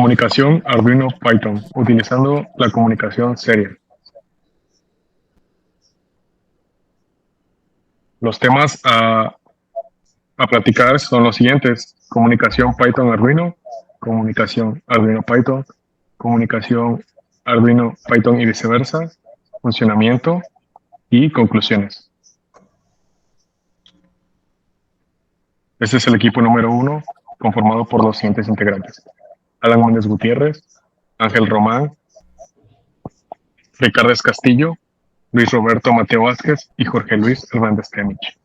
Comunicación Arduino Python, utilizando la comunicación serial. Los temas a platicar son los siguientes: comunicación Python Arduino, comunicación Arduino Python, comunicación Arduino Python y viceversa, funcionamiento y conclusiones. Este es el equipo número 1, conformado por los siguientes integrantes: Alan Méndez Gutiérrez, Ángel Román, Ricardo Castillo, Luis Roberto Mateo Vázquez y Jorge Luis Hernández Temich.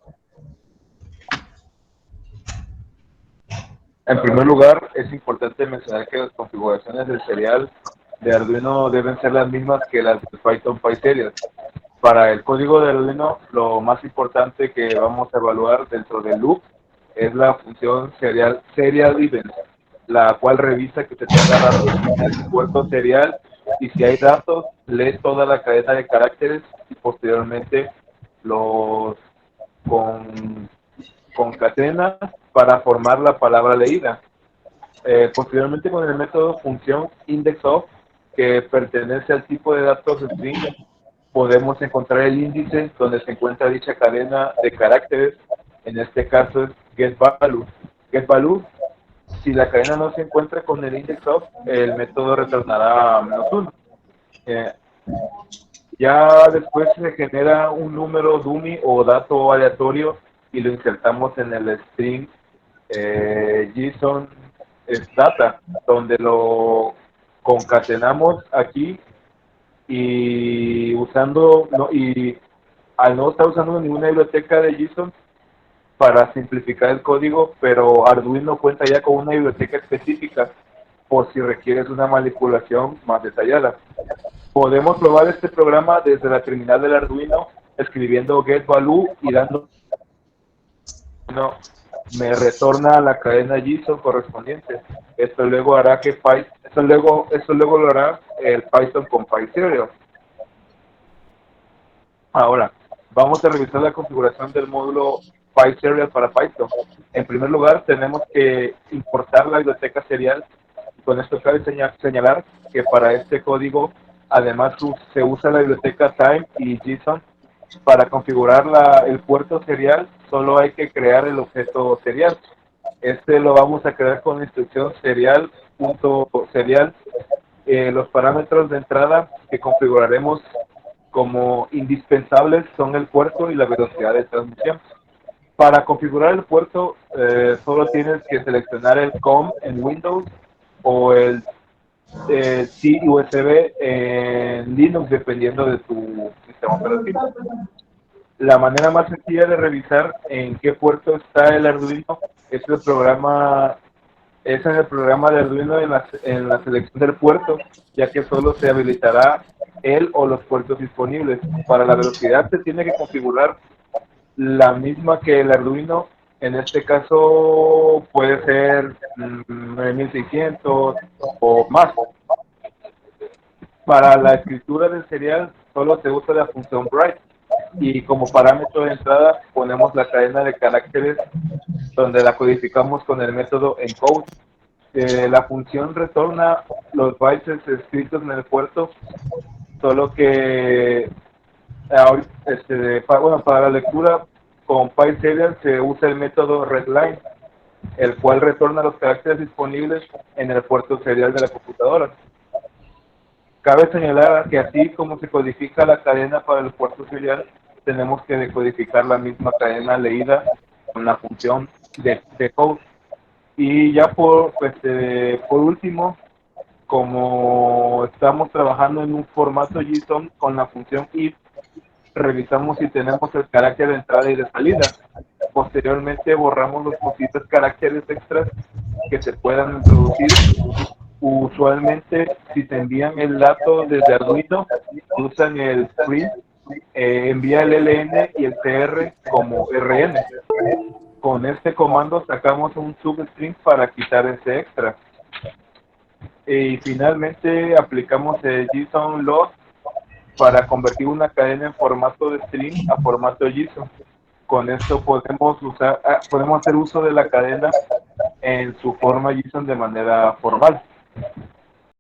En primer lugar, es importante mencionar que las configuraciones del serial de Arduino deben ser las mismas que las de Python PySerial. Para el código de Arduino, lo más importante que vamos a evaluar dentro del loop es la función serial event, la cual revisa que se tenga datos en el puerto serial, y si hay datos, lee toda la cadena de caracteres y posteriormente los concatena para formar la palabra leída. Posteriormente, con el método función indexOf, que pertenece al tipo de datos string, podemos encontrar el índice donde se encuentra dicha cadena de caracteres. En este caso es getValue. GetValue, si la cadena no se encuentra con el indexOf, el método retornará -1. Ya después se genera un número dummy o dato aleatorio y lo insertamos en el string JSON data, donde lo concatenamos aquí, y al no estar usando ninguna biblioteca de JSON para simplificar el código, pero Arduino cuenta ya con una biblioteca específica por si requieres una manipulación más detallada. Podemos probar este programa desde la terminal del Arduino escribiendo getValue y dando me retorna la cadena JSON correspondiente. Esto luego hará que esto luego lo hará el Python con PySerial. Ahora, vamos a revisar la configuración del módulo PySerial para Python. En primer lugar, tenemos que importar la biblioteca serial. Con esto cabe señalar que para este código, además se usa la biblioteca Time y JSON. Para configurar el puerto serial, solo hay que crear el objeto serial. Este lo vamos a crear con la instrucción serial.serial. Los parámetros de entrada que configuraremos como indispensables son el puerto y la velocidad de transmisión. Para configurar el puerto, solo tienes que seleccionar el COM en Windows o el C USB en Linux, dependiendo de tu sistema operativo. La manera más sencilla de revisar en qué puerto está el Arduino es en el programa de Arduino en la selección del puerto, ya que solo se habilitará él o los puertos disponibles. Para la velocidad se tiene que configurar la misma que el Arduino. En este caso puede ser 9600 o más. Para la escritura del serial solo se usa la función write, y como parámetro de entrada ponemos la cadena de caracteres, donde la codificamos con el método encode. La función retorna los bytes escritos en el puerto, solo que para la lectura con PySerial se usa el método readline, el cual retorna los caracteres disponibles en el puerto serial de la computadora. Cabe señalar que así como se codifica la cadena para el puerto serial, tenemos que decodificar la misma cadena leída con la función decode. Y ya por último, como estamos trabajando en un formato JSON con la función if, revisamos si tenemos el carácter de entrada y de salida. Posteriormente borramos los posibles caracteres extras que se puedan introducir. Usualmente, si te envían el dato desde Arduino, usan el print, envía el ln y el tr como rn. Con este comando sacamos un substring para quitar ese extra. Y finalmente aplicamos el JSON load para convertir una cadena en formato de string a formato JSON. Con esto podemos hacer uso de la cadena en su forma JSON de manera formal.